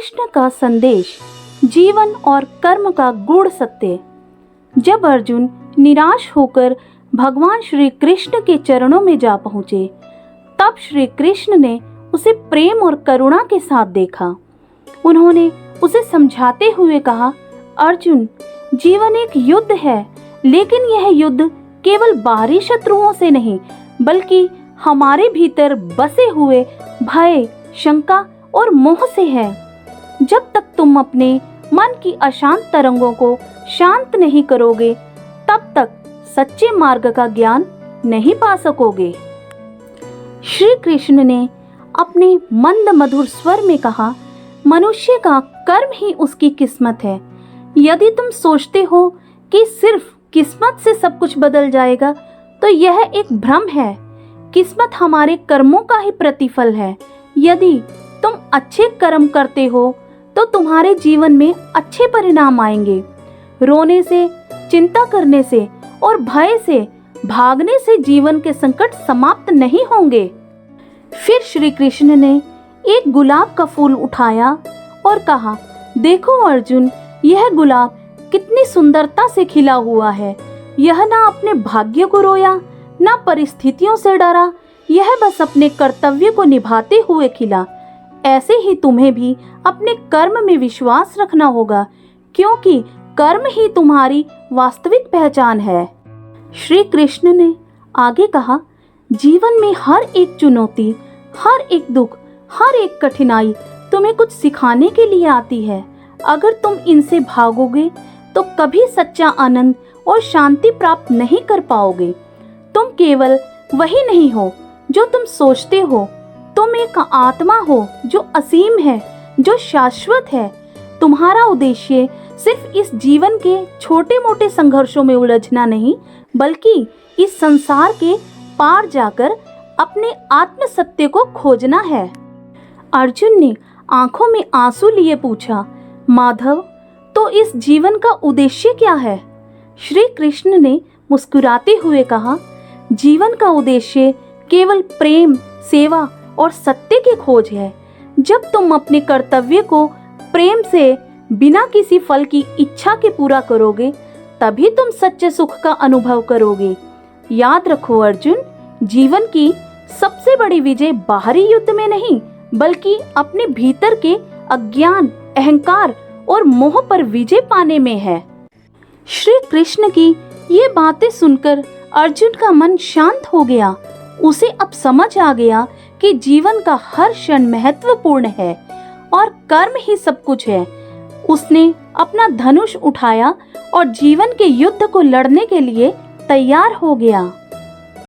कृष्ण का संदेश, जीवन और कर्म का गूढ़ सत्य। जब अर्जुन निराश होकर भगवान श्री कृष्ण के चरणों में जा पहुंचे, तब श्री कृष्ण ने उसे प्रेम और करुणा के साथ देखा। उन्होंने उसे समझाते हुए कहा, अर्जुन, जीवन एक युद्ध है, लेकिन यह युद्ध केवल बाहरी शत्रुओं से नहीं, बल्कि हमारे भीतर बसे हुए भय, शंका और मोह से है। जब तक तुम अपने मन की अशांत तरंगों को शांत नहीं करोगे, तब तक सच्चे मार्ग का ज्ञान नहीं पा सकोगे। श्री कृष्ण ने अपने मंद मधुर स्वर में कहा, मनुष्य का कर्म ही उसकी किस्मत है। यदि तुम सोचते हो कि सिर्फ किस्मत से सब कुछ बदल जाएगा, तो यह एक भ्रम है। किस्मत हमारे कर्मों का ही प्रतिफल है। यदि तुम अच्छे कर्म करते हो, तो तुम्हारे जीवन में अच्छे परिणाम आएंगे। रोने से, चिंता करने से और भय से भागने से जीवन के संकट समाप्त नहीं होंगे। फिर श्री कृष्ण ने एक गुलाब का फूल उठाया और कहा, देखो अर्जुन, यह गुलाब कितनी सुंदरता से खिला हुआ है। यह ना अपने भाग्य को रोया, ना परिस्थितियों से डरा, यह बस अपने कर्तव्य को निभाते हुए खिला। ऐसे ही तुम्हें भी अपने कर्म में विश्वास रखना होगा, क्योंकि कर्म ही तुम्हारी वास्तविक पहचान है। श्री कृष्ण ने आगे कहा, जीवन में हर एक चुनौती, हर एक दुख, हर एक कठिनाई तुम्हें कुछ सिखाने के लिए आती है। अगर तुम इनसे भागोगे तो कभी सच्चा आनंद और शांति प्राप्त नहीं कर पाओगे। तुम केवल वही नहीं हो जो तुम सोचते हो, तुम एक आत्मा हो जो असीम है, जो शाश्वत है। तुम्हारा उद्देश्य सिर्फ इस जीवन के छोटे मोटे संघर्षों में उलझना नहीं, बल्कि इस संसार के पार जाकर अपने आत्म सत्य को खोजना है। अर्जुन ने आंखों में आंसू लिए पूछा, माधव, तो इस जीवन का उद्देश्य क्या है? श्री कृष्ण ने मुस्कुराते हुए कहा, जीवन का उद्देश्य केवल प्रेम, सेवा और सत्य की खोज है। जब तुम अपने कर्तव्य को प्रेम से, बिना किसी फल की इच्छा के पूरा करोगे, तभी तुम सच्चे सुख का अनुभव करोगे। याद रखो अर्जुन, जीवन की सबसे बड़ी विजय बाहरी युद्ध में नहीं, बल्कि अपने भीतर के अज्ञान, अहंकार और मोह पर विजय पाने में है। श्री कृष्ण की ये बातें सुनकर अर्जुन का मन शांत हो गया। उसे अब समझ आ गया कि जीवन का हर क्षण महत्वपूर्ण है और कर्म ही सब कुछ है। उसने अपना धनुष उठाया और जीवन के युद्ध को लड़ने के लिए तैयार हो गया।